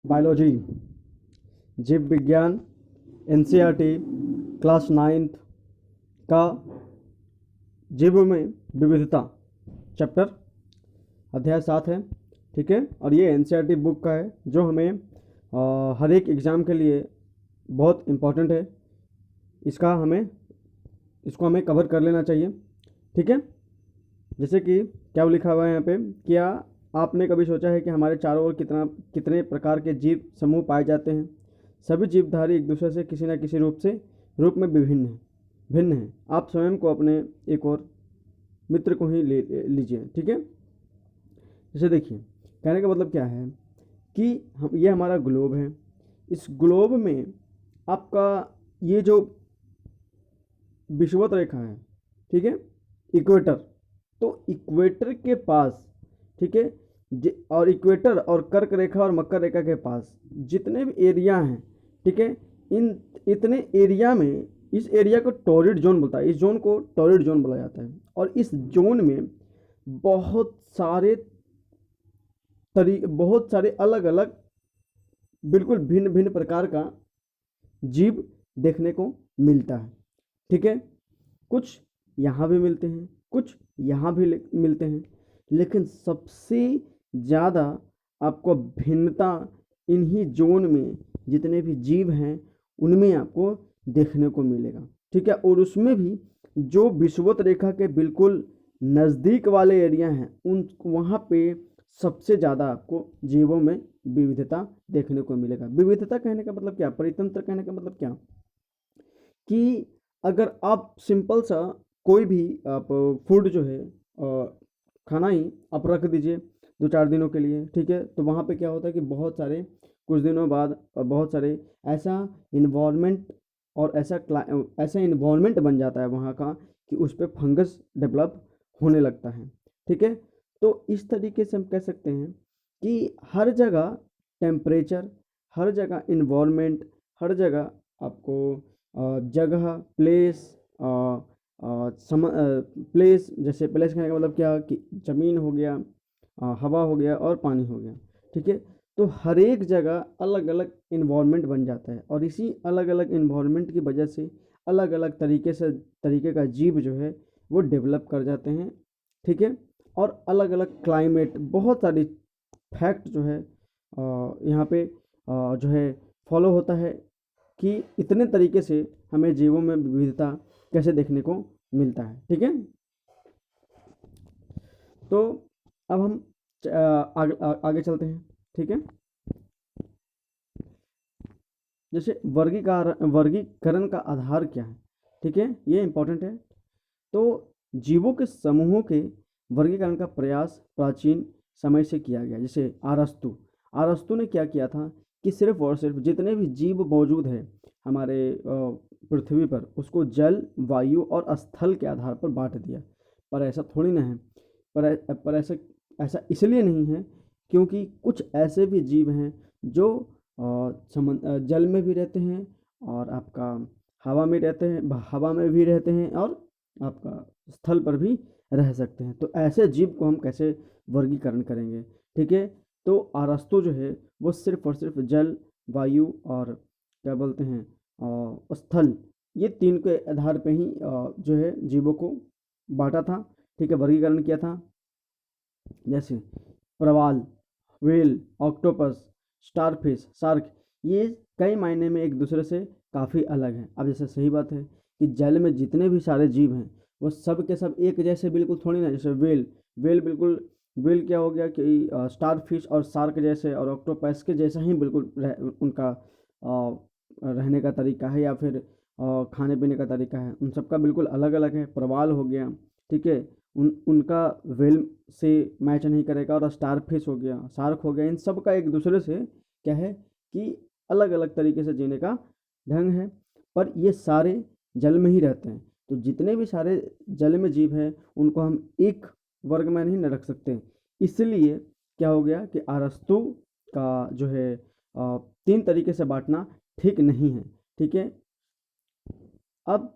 Biology, जीव विज्ञान, NCERT class 9th का जीव में विविधता चैप्टर अध्याय 7 है। ठीक है, और ये एनसीईआरटी बुक का है जो हमें हर एक एग्ज़ाम के लिए बहुत इम्पोर्टेंट है। इसको हमें कवर कर लेना चाहिए। ठीक है, जैसे कि क्या लिखा हुआ है यहाँ पे, क्या आपने कभी सोचा है कि हमारे चारों ओर कितने प्रकार के जीव समूह पाए जाते हैं? सभी जीवधारी एक दूसरे से किसी न किसी रूप में भिन्न हैं। आप स्वयं को अपने एक और मित्र को ही ले लीजिए। ठीक है, जैसे देखिए, कहने का मतलब क्या है कि ये हमारा ग्लोब है। इस ग्लोब में आपका ये जो विषुवत रेखा है, ठीक है, इक्वेटर, तो इक्वेटर के पास, ठीक है, और इक्वेटर और कर्क रेखा और मकर रेखा के पास जितने भी एरिया हैं, ठीक है, इन इतने एरिया में इस एरिया को टॉरिड जोन बोलता है। इस जोन को टॉरिड जोन बोला जाता है। और इस जोन में बहुत सारे अलग अलग, बिल्कुल भिन्न भिन्न प्रकार का जीव देखने को मिलता है। ठीक है, कुछ यहाँ भी मिलते हैं, कुछ यहाँ भी मिलते हैं, लेकिन सबसे ज़्यादा आपको भिन्नता इन्हीं जोन में जितने भी जीव हैं उनमें आपको देखने को मिलेगा। ठीक है, और उसमें भी जो विषुवत रेखा के बिल्कुल नज़दीक वाले एरिया हैं उन वहाँ पे सबसे ज़्यादा आपको जीवों में विविधता देखने को मिलेगा। विविधता कहने का मतलब क्या, परितंत्र कहने का मतलब क्या, कि अगर आप सिंपल सा कोई भी आप फूड जो है खाना ही आप रख दीजिए 2-4 दिनों के लिए, ठीक है, तो वहाँ पे क्या होता है कि बहुत सारे कुछ दिनों बाद बहुत सारे ऐसा इन्वायरमेंट और ऐसा इन्वायरमेंट बन जाता है वहाँ का कि उस पर फंगस डेवलप होने लगता है। ठीक है, तो इस तरीके से हम कह सकते हैं कि हर जगह टेम्परेचर, हर जगह इन्वायरमेंट, हर जगह आपको जगह, प्लेस, प्लेस, जैसे प्लेस कहने का मतलब क्या कि ज़मीन हो गया, हवा हो गया और पानी हो गया। ठीक है, तो हर एक जगह अलग अलग इन्वायरमेंट बन जाता है और इसी अलग अलग इन्वायरमेंट की वजह से अलग अलग तरीके का जीव जो है वो डेवलप कर जाते हैं। ठीक है, और अलग अलग क्लाइमेट, बहुत सारी फैक्ट जो है यहाँ पे जो है फॉलो होता है कि इतने तरीके से हमें जीवों में विविधता कैसे देखने को मिलता है। ठीक है, तो अब हम आगे चलते हैं। ठीक है, जैसे वर्गीकरण का आधार क्या है। ठीक है, ये इंपॉर्टेंट है। तो जीवों के समूहों के वर्गीकरण का प्रयास प्राचीन समय से किया गया। जैसे अरस्तु ने क्या किया था कि सिर्फ और सिर्फ जितने भी जीव मौजूद है हमारे पृथ्वी पर उसको जल, वायु और स्थल के आधार पर बांट दिया। पर ऐसा थोड़ी ना है, पर ऐसा इसलिए नहीं है क्योंकि कुछ ऐसे भी जीव हैं जो जल में भी रहते हैं और आपका हवा में भी रहते हैं और आपका स्थल पर भी रह सकते हैं। तो ऐसे जीव को हम कैसे वर्गीकरण करेंगे। ठीक है, तो अरस्तु जो है वो सिर्फ और सिर्फ जल, वायु और क्या बोलते हैं स्थल, ये 3 के आधार पे ही जो है जीवों को बांटा था। ठीक है, वर्गीकरण किया था। जैसे प्रवाल, व्हेल, ऑक्टोपस, स्टारफिश, शार्क, ये कई मायने में एक दूसरे से काफ़ी अलग हैं। अब जैसे सही बात है कि जल में जितने भी सारे जीव हैं वो सब के सब एक जैसे बिल्कुल थोड़ी ना। जैसे व्हेल क्या हो गया कि स्टारफिश और शार्क जैसे और ऑक्टोपस के जैसा ही बिल्कुल उनका रहने का तरीका है या फिर खाने पीने का तरीका है, उन सबका बिल्कुल अलग अलग है। प्रवाल हो गया, ठीक है, उनका व्हेल से मैच नहीं करेगा। और स्टार फिश हो गया, शार्क हो गया, इन सब का एक दूसरे से क्या है कि अलग अलग तरीके से जीने का ढंग है। पर ये सारे जल में ही रहते हैं। तो जितने भी सारे जल में जीव हैं उनको हम एक वर्ग में नहीं न रख सकते। इसलिए क्या हो गया कि अरस्तु का जो है 3 तरीके से बांटना ठीक नहीं है। ठीक है, अब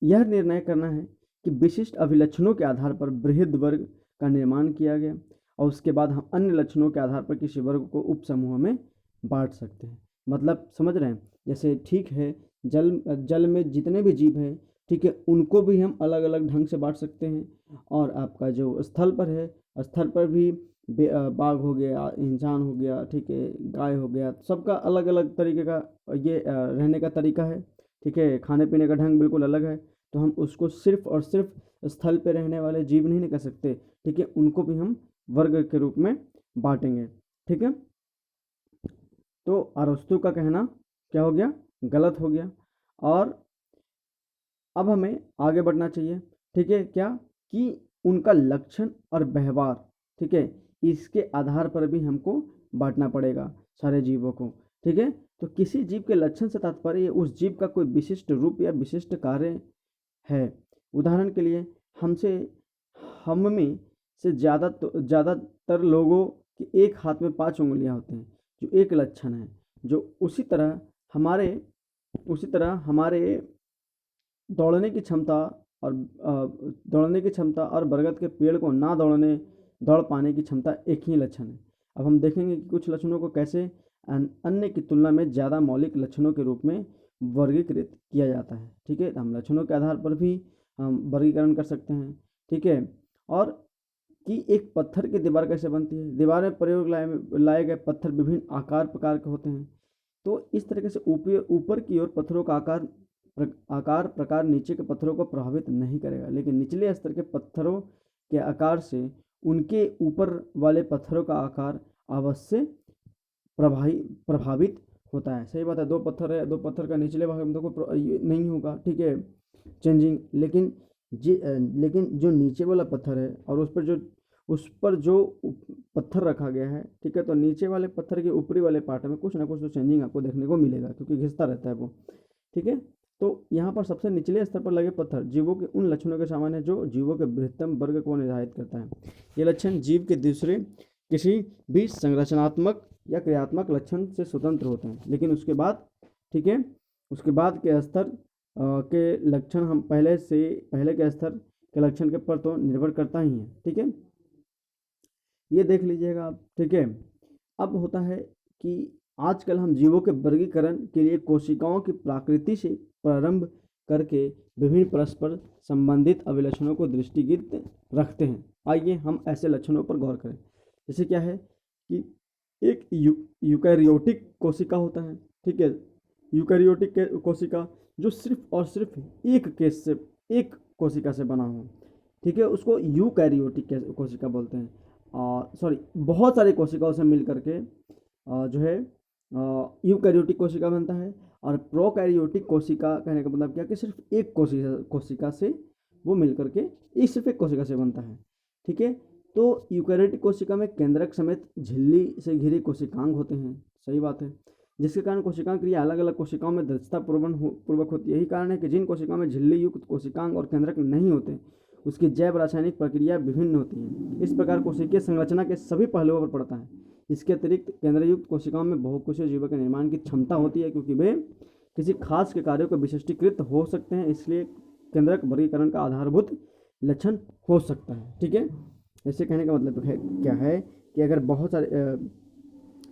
यह निर्णय करना है कि विशिष्ट अभिलक्षणों के आधार पर बृहद वर्ग का निर्माण किया गया और उसके बाद हम अन्य लक्षणों के आधार पर किसी वर्ग को उप समूह में बांट सकते हैं। मतलब समझ रहे हैं? जैसे ठीक है, जल जल में जितने भी जीव हैं, ठीक है, उनको भी हम अलग अलग ढंग से बांट सकते हैं। और आपका जो स्थल पर है, स्थल पर भी बाघ हो गया, इंसान हो गया, ठीक है, गाय हो गया, सबका अलग अलग तरीके का ये रहने का तरीका है, ठीक है, खाने पीने का ढंग बिल्कुल अलग है। तो हम उसको सिर्फ और सिर्फ स्थल पे रहने वाले जीव नहीं कह सकते, ठीक है, उनको भी हम वर्ग के रूप में बांटेंगे, ठीक है। तो अरस्तु का कहना क्या हो गया? गलत हो गया। और अब हमें आगे बढ़ना चाहिए, ठीक है, क्या कि उनका लक्षण और व्यवहार, ठीक है, इसके आधार पर भी हमको बांटना पड़ेगा सारे जीवों को, ठीक है। तो किसी जीव के लक्षण से तात्पर्य उस जीव का कोई विशिष्ट रूप या विशिष्ट कार्य है। उदाहरण के लिए हमसे हम में से ज़्यादातर लोगों के एक हाथ में 5 उंगलियां होते हैं, जो एक लक्षण है। जो हमारे उसी तरह हमारे दौड़ने की क्षमता और दौड़ने की क्षमता और बरगद के पेड़ को ना दौड़ पाने की क्षमता एक ही लक्षण है। अब हम देखेंगे कि कुछ लक्षणों को कैसे अन्य की तुलना में ज़्यादा मौलिक लक्षणों के रूप में वर्गीकृत किया जाता है, ठीक है। तो हम लक्षणों के आधार पर भी हम वर्गीकरण कर सकते हैं, ठीक है। और कि एक पत्थर की दीवार कैसे बनती है? दीवार में प्रयोग लाए गए पत्थर विभिन्न आकार प्रकार के होते हैं। तो इस तरीके से ऊपर की ओर पत्थरों का आकार प्रकार नीचे के पत्थरों को प्रभावित नहीं करेगा, लेकिन निचले स्तर के पत्थरों के आकार से उनके ऊपर वाले पत्थरों का आकार अवश्य प्रभावित होता है। सही बात है, 2 पत्थर है, 2 पत्थर का निचले भाग में तो कोई नहीं होगा, ठीक है, चेंजिंग। लेकिन जो नीचे वाला पत्थर है और उस पर जो पत्थर रखा गया है, ठीक है, तो नीचे वाले पत्थर के ऊपरी वाले पार्ट में कुछ ना कुछ तो चेंजिंग आपको देखने को मिलेगा, क्योंकि घिसता रहता है वो, ठीक है। तो यहाँ पर सबसे निचले स्तर पर लगे पत्थर जीवों के उन लक्षणों के समान है जो जीवों के बृहत्तम वर्ग को निर्धारित करता है। ये लक्षण जीव के दूसरे किसी भी संरचनात्मक या क्रियात्मक लक्षण से स्वतंत्र होते हैं, लेकिन उसके बाद, ठीक है, उसके बाद के स्तर के लक्षण हम पहले के स्तर के लक्षण के पर तो निर्भर करता ही है, ठीक है। ये देख लीजिएगा आप, ठीक है। अब होता है कि आजकल हम जीवों के वर्गीकरण के लिए कोशिकाओं की प्रकृति से प्रारंभ करके विभिन्न परस्पर संबंधित अभिलक्षणों को दृष्टिगत रखते हैं। आइए हम ऐसे लक्षणों पर गौर करें। जैसे क्या है कि एक यूकैरियोटिक कोशिका होता है, ठीक है, यूकैरियोटिक कोशिका जो सिर्फ और सिर्फ एक कोशिका से बना हो, ठीक है, उसको यूकैरियोटिक कोशिका बोलते हैं। सॉरी, बहुत सारी कोशिकाओं से मिल करके जो है यूकैरियोटिक कोशिका बनता है। और प्रोकैरियोटिक कोशिका कहने का मतलब क्या कि सिर्फ एक कोशिका से वो मिल करके सिर्फ एक कोशिका से बनता है, ठीक है। तो यूकैरियोटिक कोशिका में केंद्रक समेत झिल्ली से घिरे कोशिकांग होते हैं। सही बात है, जिसके कारण कोशिकांग क्रिया अलग अलग कोशिकाओं में दक्षता पूर्वक होती है। यही कारण है कि जिन कोशिकाओं में झिल्ली युक्त कोशिकांग और केंद्रक नहीं होते, उसकी जैव रासायनिक प्रक्रिया विभिन्न होती है। इस प्रकार कोशिकीय संरचना के सभी पहलुओं पर पड़ता है। इसके अतिरिक्त केंद्रयुक्त कोशिकाओं में बहुकोषीय जीवों के निर्माण की क्षमता होती है, क्योंकि वे किसी खास के कार्यों को विशिष्टीकृत हो सकते हैं, इसलिए केंद्रक वर्गीकरण का आधारभूत लक्षण हो सकता है, ठीक है। ऐसे कहने का मतलब क्या है कि अगर बहुत सारे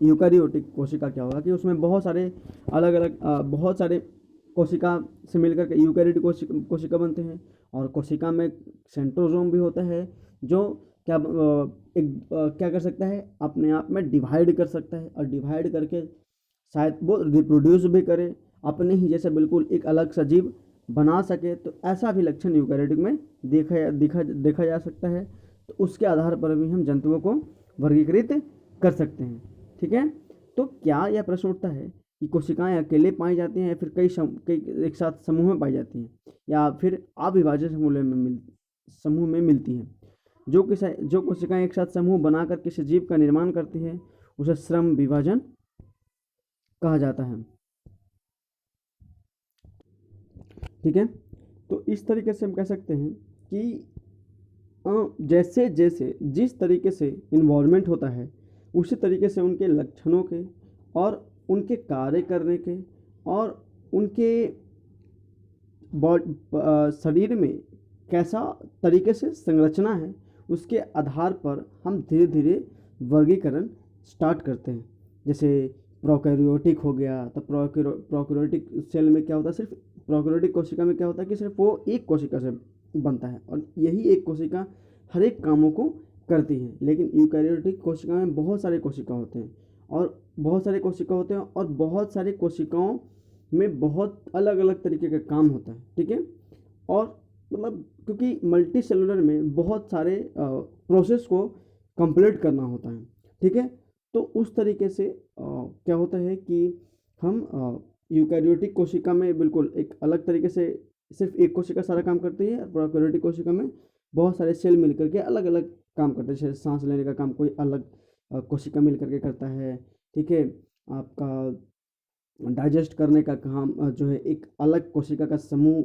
यूकैरियोटिक कोशिका क्या होगा कि उसमें बहुत सारे कोशिका से मिलकर के यूकैरियोटिक कोशिका बनते हैं। और कोशिका में सेंट्रोसोम भी होता है, जो क्या कर सकता है, अपने आप में डिवाइड कर सकता है, और डिवाइड करके शायद वो रिप्रोड्यूस भी करे, अपने ही जैसे बिल्कुल एक अलग सा जीव बना सके। तो ऐसा भी लक्षण यूकैरियोटिक में देखा जा सकता है। तो उसके आधार पर भी हम जंतुओं को वर्गीकृत कर सकते हैं, ठीक है। तो क्या यह प्रश्न उठता है कि कोशिकाएं अकेले पाई जाती हैं या फिर कई एक साथ समूह में पाई जाती हैं, या फिर अविभाज्य समूह में मिलती हैं। जो कोशिकाएं एक साथ समूह बनाकर किसी जीव का निर्माण करती है, उसे श्रम विभाजन कहा जाता है, ठीक है। तो इस तरीके से हम कह सकते हैं कि जैसे जैसे जिस तरीके से इन्वॉल्वमेंट होता है, उसी तरीके से उनके लक्षणों के और उनके कार्य करने के और उनके शरीर में कैसा तरीके से संरचना है, उसके आधार पर हम धीरे धीरे वर्गीकरण स्टार्ट करते हैं। जैसे प्रोकैरियोटिक हो गया। तो प्रोकैरियोटिक सेल में क्या होता है, सिर्फ प्रोकैरियोटिक कोशिका में क्या होता है कि सिर्फ वो एक कोशिका से बनता है और यही एक कोशिका हर एक कामों को करती है। लेकिन यूकैरियोटिक कोशिका में बहुत सारे कोशिका होते हैं और बहुत सारे कोशिका होते हैं और बहुत सारे कोशिकाओं में बहुत अलग अलग तरीके का काम होता है, ठीक है। और मतलब क्योंकि मल्टी सेलुलर में बहुत सारे प्रोसेस को कंप्लीट करना होता है, ठीक है। तो उस तरीके से क्या होता है कि हम यूकैरियोटिक कोशिका में बिल्कुल एक अलग तरीके से सिर्फ एक कोशिका सारा काम करती है और प्रोकैरियोटिक कोशिका में बहुत सारे सेल मिल करके अलग अलग काम करते हैं। जैसे सांस लेने का काम कोई अलग कोशिका मिल करके करता है, ठीक है। आपका डाइजेस्ट करने का काम जो है एक अलग कोशिका का समूह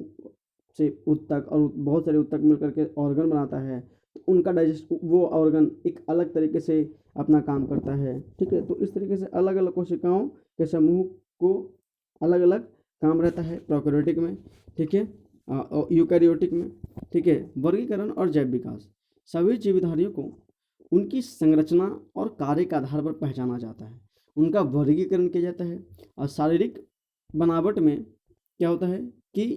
से ऊतक और बहुत सारे ऊतक मिल करके ऑर्गन बनाता है। तो उनका डाइजेस्ट वो ऑर्गन एक अलग तरीके से अपना काम करता है, ठीक है। तो इस तरीके से अलग अलग कोशिकाओं के समूह को अलग अलग काम रहता है प्रोकैरियोटिक में, ठीक है, और यूकैरियोटिक में, ठीक है। वर्गीकरण और जैव विकास, सभी जीवधारियों को उनकी संरचना और कार्य के आधार पर पहचाना जाता है, उनका वर्गीकरण किया जाता है। और शारीरिक बनावट में क्या होता है कि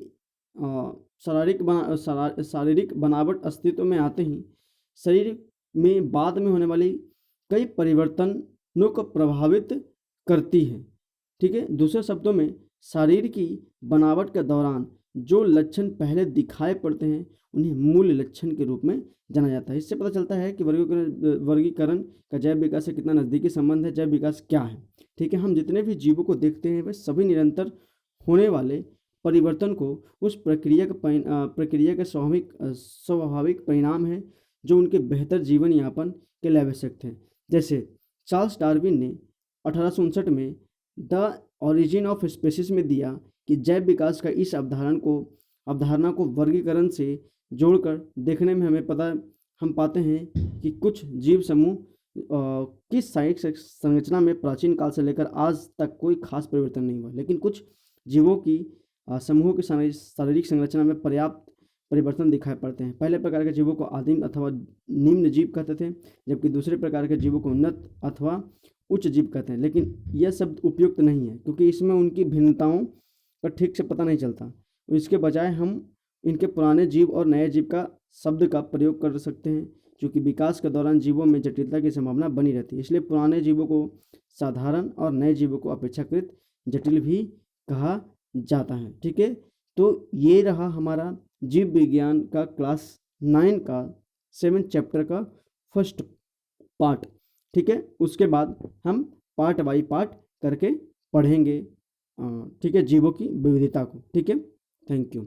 शारीरिक बनावट अस्तित्व में आते ही शरीर में बाद में होने वाली कई परिवर्तनों को प्रभावित करती है, ठीक है। दूसरे शब्दों में शरीर की बनावट के दौरान जो लक्षण पहले दिखाई पड़ते हैं उन्हें मूल लक्षण के रूप में जाना जाता है। इससे पता चलता है कि वर्गीकरण का जैव विकास से कितना नज़दीकी संबंध है, जैव विकास क्या है, ठीक है। हम जितने भी जीवों को देखते हैं वे सभी निरंतर होने वाले परिवर्तन को उस प्रक्रिया के स्वाभाविक परिणाम है जो उनके बेहतर जीवन यापन के लिए आवश्यक थे। जैसे चार्ल्स डार्विन ने 1859 में द ओरिजिन ऑफ स्पीशीज में दिया कि जैव विकास का इस अवधारणा को वर्गीकरण से जोड़कर देखने में हम पाते हैं कि कुछ जीव समूह किस शारीरिक संरचना में प्राचीन काल से लेकर आज तक कोई खास परिवर्तन नहीं हुआ, लेकिन कुछ जीवों की समूहों की शारीरिक संरचना में पर्याप्त परिवर्तन दिखाई पड़ते हैं। पहले प्रकार के जीवों को आदिम अथवा निम्न जीव कहते थे, जबकि दूसरे प्रकार के जीवों को उन्नत अथवा उच्च जीव कहते हैं। लेकिन यह शब्द उपयुक्त नहीं है क्योंकि इसमें उनकी भिन्नताओं का ठीक से पता नहीं चलता। इसके बजाय हम इनके पुराने जीव और नए जीव का शब्द का प्रयोग कर सकते हैं, क्योंकि विकास के दौरान जीवों में जटिलता की संभावना बनी रहती है। इसलिए पुराने जीवों को साधारण और नए जीवों को अपेक्षाकृत जटिल भी कहा जाता है, ठीक है। तो ये रहा हमारा जीव विज्ञान का क्लास 9 का 7 चैप्टर का फर्स्ट पार्ट, ठीक है। उसके बाद हम पार्ट बाई पार्ट करके पढ़ेंगे, ठीक है, जीवों की विविधता को, ठीक है। Thank you.